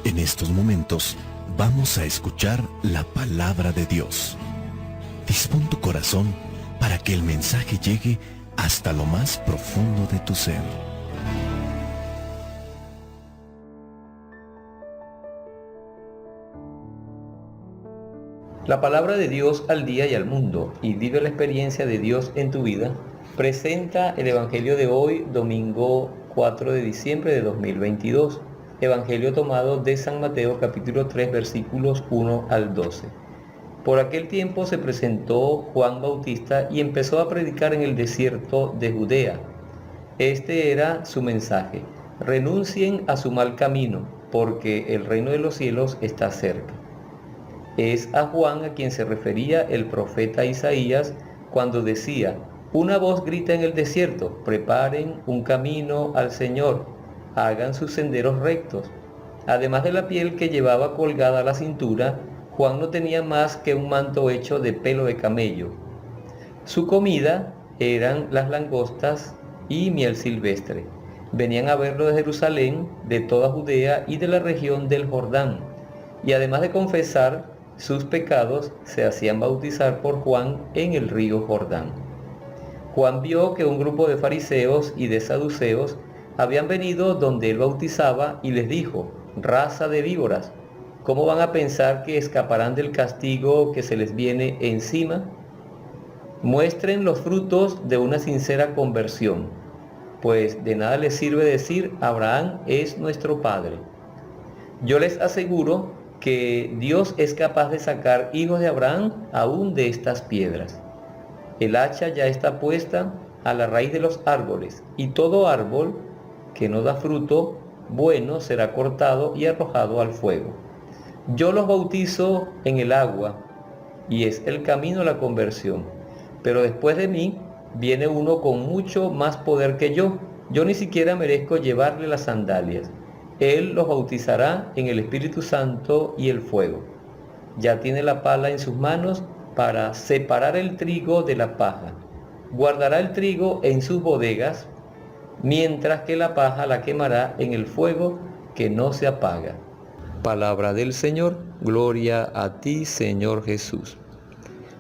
En estos momentos vamos a escuchar la palabra de Dios. Dispón tu corazón para que el mensaje llegue hasta lo más profundo de tu ser. La palabra de Dios al día y al mundo, y vive la experiencia de Dios en tu vida, presenta el Evangelio de hoy, domingo 4 de diciembre de 2022. Evangelio tomado de San Mateo capítulo 3 versículos 1 al 12. Por aquel tiempo se presentó Juan Bautista y empezó a predicar en el desierto de Judea. Este era su mensaje: renuncien a su mal camino, porque el reino de los cielos está cerca. Es a Juan a quien se refería el profeta Isaías cuando decía: una voz grita en el desierto, preparen un camino al Señor, hagan sus senderos rectos. Además de la piel que llevaba colgada a la cintura, Juan no tenía más que un manto hecho de pelo de camello. Su comida eran las langostas y miel silvestre. Venían a verlo de Jerusalén, de toda Judea y de la región del Jordán. Y además de confesar sus pecados, se hacían bautizar por Juan en el río Jordán. Juan vio que un grupo de fariseos y de saduceos habían venido donde él bautizaba y les dijo: raza de víboras, ¿cómo van a pensar que escaparán del castigo que se les viene encima? Muestren los frutos de una sincera conversión, pues de nada les sirve decir: Abraham es nuestro padre. Yo les aseguro que Dios es capaz de sacar hijos de Abraham aún de estas piedras. El hacha ya está puesta a la raíz de los árboles, y todo árbol que no da fruto bueno será cortado y arrojado al fuego. Yo los bautizo en el agua, y es el camino a la conversión. Pero después de mí viene uno con mucho más poder que yo. Yo ni siquiera merezco llevarle las sandalias. Él los bautizará en el Espíritu Santo y el fuego. Ya tiene la pala en sus manos para separar el trigo de la paja. Guardará el trigo en sus bodegas, mientras que la paja la quemará en el fuego que no se apaga. Palabra del Señor. Gloria a ti, Señor Jesús.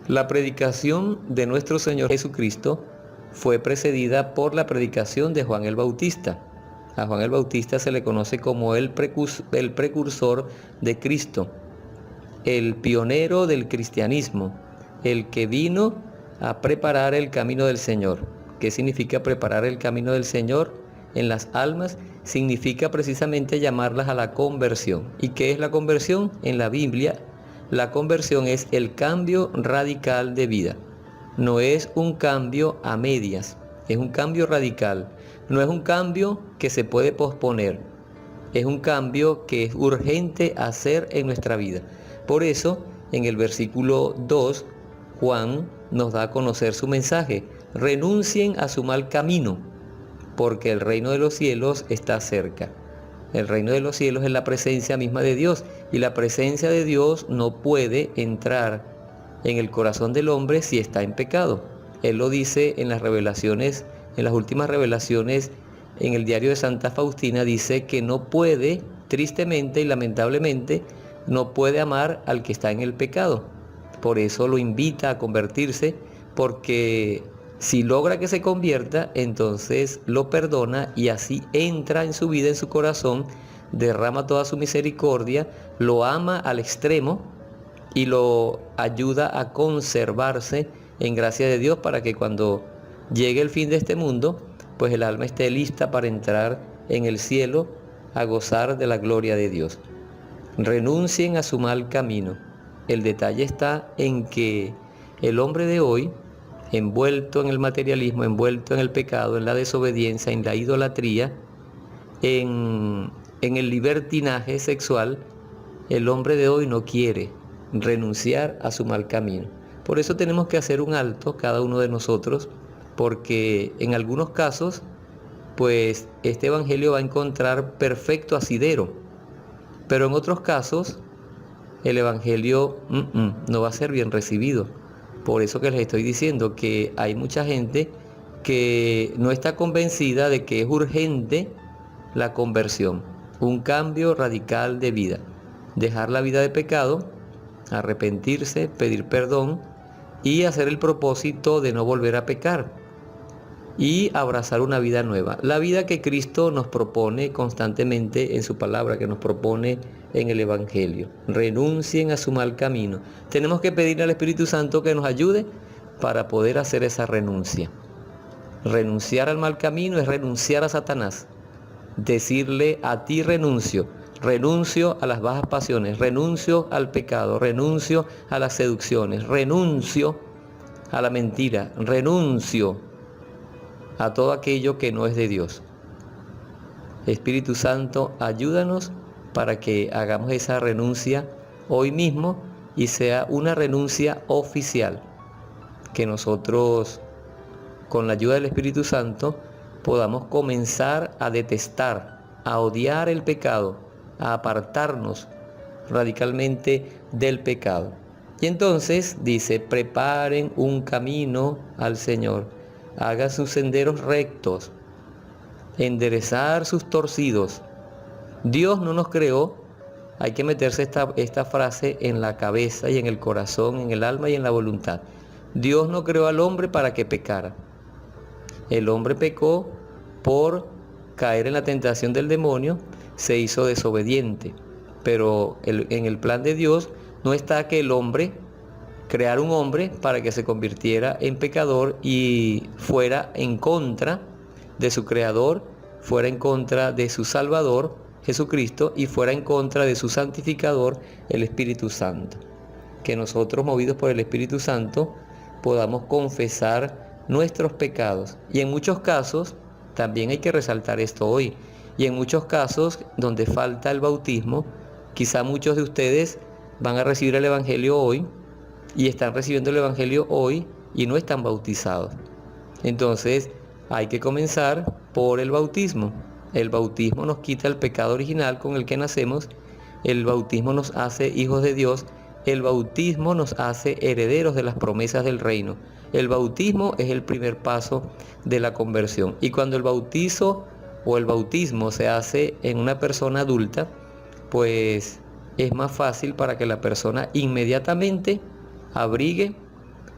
La predicación de nuestro Señor Jesucristo fue precedida por la predicación de Juan el Bautista. A Juan el Bautista se le conoce como el precursor de Cristo, el pionero del cristianismo, el que vino a preparar el camino del Señor. ¿Qué significa preparar el camino del Señor en las almas? Significa precisamente llamarlas a la conversión. ¿Y qué es la conversión? En la Biblia, la conversión es el cambio radical de vida. No es un cambio a medias, es un cambio radical. No es un cambio que se puede posponer, es un cambio que es urgente hacer en nuestra vida. Por eso, en el versículo 2, Juan nos da a conocer su mensaje: renuncien a su mal camino, porque el reino de los cielos está cerca. El reino de los cielos es la presencia misma de Dios, y la presencia de Dios no puede entrar en el corazón del hombre si está en pecado. Él lo dice en las revelaciones, en las últimas revelaciones, en el diario de Santa Faustina, dice que no puede, tristemente y lamentablemente, no puede amar al que está en el pecado. Por eso lo invita a convertirse, porque si logra que se convierta, entonces lo perdona y así entra en su vida, en su corazón, derrama toda su misericordia, lo ama al extremo y lo ayuda a conservarse en gracia de Dios, para que cuando llegue el fin de este mundo, pues el alma esté lista para entrar en el cielo a gozar de la gloria de Dios. Renuncien a su mal camino. El detalle está en que el hombre de hoy, envuelto en el materialismo, envuelto en el pecado, en la desobediencia, en la idolatría, en el libertinaje sexual, el hombre de hoy no quiere renunciar a su mal camino. Por eso tenemos que hacer un alto, cada uno de nosotros, porque en algunos casos, pues este evangelio va a encontrar perfecto asidero, pero en otros casos el evangelio no va a ser bien recibido. Por eso que les estoy diciendo que hay mucha gente que no está convencida de que es urgente la conversión. un cambio radical de vida. Dejar la vida de pecado, arrepentirse, pedir perdón y hacer el propósito de no volver a pecar y abrazar una vida nueva. La vida que Cristo nos propone constantemente en su palabra, que nos propone en el Evangelio. Renuncien a su mal camino. Tenemos que pedirle al Espíritu Santo que nos ayude para poder hacer esa renuncia. Renunciar al mal camino es renunciar a Satanás. Decirle: a ti renuncio. Renuncio a las bajas pasiones, renuncio al pecado, renuncio a las seducciones, renuncio a la mentira, renuncio a todo aquello que no es de Dios. Espíritu Santo, ayúdanos para que hagamos esa renuncia hoy mismo y sea una renuncia oficial. Que nosotros, con la ayuda del Espíritu Santo, podamos comenzar a detestar, a odiar el pecado, a apartarnos radicalmente del pecado. Y entonces dice: preparen un camino al Señor, hagan sus senderos rectos, enderezar sus torcidos. Dios no nos creó, hay que meterse esta frase en la cabeza y en el corazón, en el alma y en la voluntad. Dios no creó al hombre para que pecara. El hombre pecó por caer en la tentación del demonio, se hizo desobediente. Pero en el plan de Dios no está que el hombre, crear un hombre para que se convirtiera en pecador y fuera en contra de su creador, fuera en contra de su Salvador, Jesucristo, y fuera en contra de su santificador, el Espíritu Santo. Que nosotros, movidos por el Espíritu Santo, podamos confesar nuestros pecados. Y en muchos casos, también hay que resaltar esto hoy, y en muchos casos donde falta el bautismo, quizá muchos de ustedes van a recibir el Evangelio hoy y están recibiendo el Evangelio hoy y no están bautizados. Entonces hay que comenzar por el bautismo. El bautismo nos quita el pecado original con el que nacemos, el bautismo nos hace hijos de Dios, el bautismo nos hace herederos de las promesas del reino. El bautismo es el primer paso de la conversión. Y cuando el bautizo o el bautismo se hace en una persona adulta, pues es más fácil para que la persona inmediatamente abrigue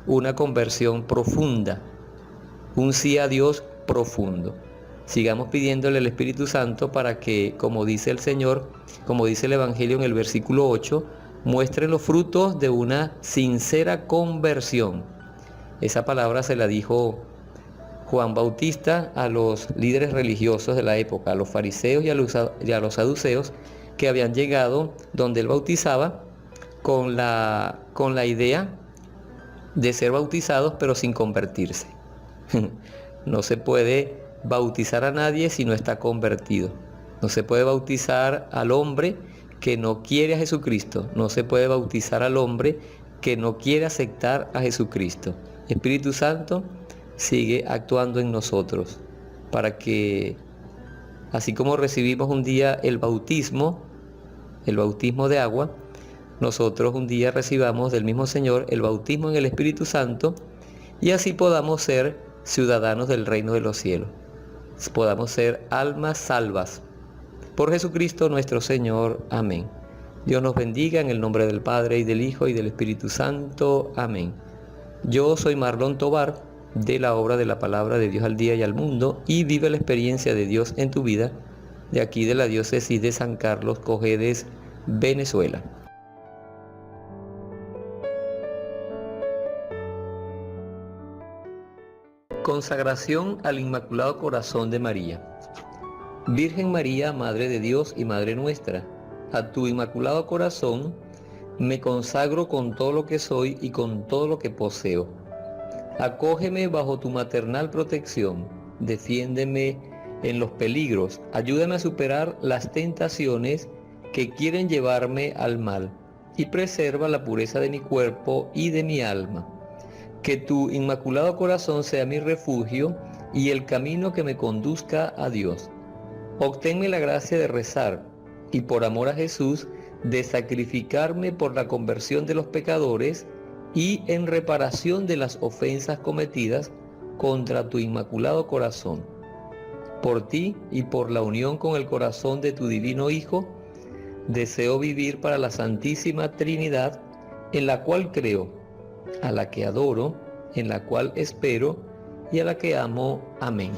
una conversión profunda, un sí a Dios profundo. Sigamos pidiéndole al Espíritu Santo para que, como dice el Señor, como dice el Evangelio en el versículo 8, muestre los frutos de una sincera conversión. Esa palabra se la dijo Juan Bautista a los líderes religiosos de la época, a los fariseos y a los saduceos, que habían llegado donde él bautizaba con la idea de ser bautizados pero sin convertirse. No se puede bautizar a nadie si no está convertido. No se puede bautizar al hombre que no quiere a Jesucristo. No se puede bautizar al hombre que no quiere aceptar a Jesucristo. Espíritu Santo, sigue actuando en nosotros para que, así como recibimos un día el bautismo de agua, nosotros un día recibamos del mismo Señor el bautismo en el Espíritu Santo y así podamos ser ciudadanos del reino de los cielos. Podamos ser almas salvas. Por Jesucristo nuestro Señor. Amén. Dios nos bendiga en el nombre del Padre y del Hijo y del Espíritu Santo. Amén. Yo soy Marlon Tobar, de la obra de la Palabra de Dios al Día y al Mundo, y vive la experiencia de Dios en tu vida, de aquí de la diócesis de San Carlos, Cojedes, Venezuela. Consagración al Inmaculado Corazón de María. Virgen María, Madre de Dios y Madre nuestra, a tu Inmaculado Corazón me consagro con todo lo que soy y con todo lo que poseo. Acógeme bajo tu maternal protección, defiéndeme en los peligros, ayúdame a superar las tentaciones que quieren llevarme al mal y preserva la pureza de mi cuerpo y de mi alma. Que tu Inmaculado Corazón sea mi refugio y el camino que me conduzca a Dios. Obténme la gracia de rezar y por amor a Jesús de sacrificarme por la conversión de los pecadores y en reparación de las ofensas cometidas contra tu Inmaculado Corazón. Por ti y por la unión con el corazón de tu divino Hijo, deseo vivir para la Santísima Trinidad, en la cual creo, a la que adoro, en la cual espero y a la que amo. Amén.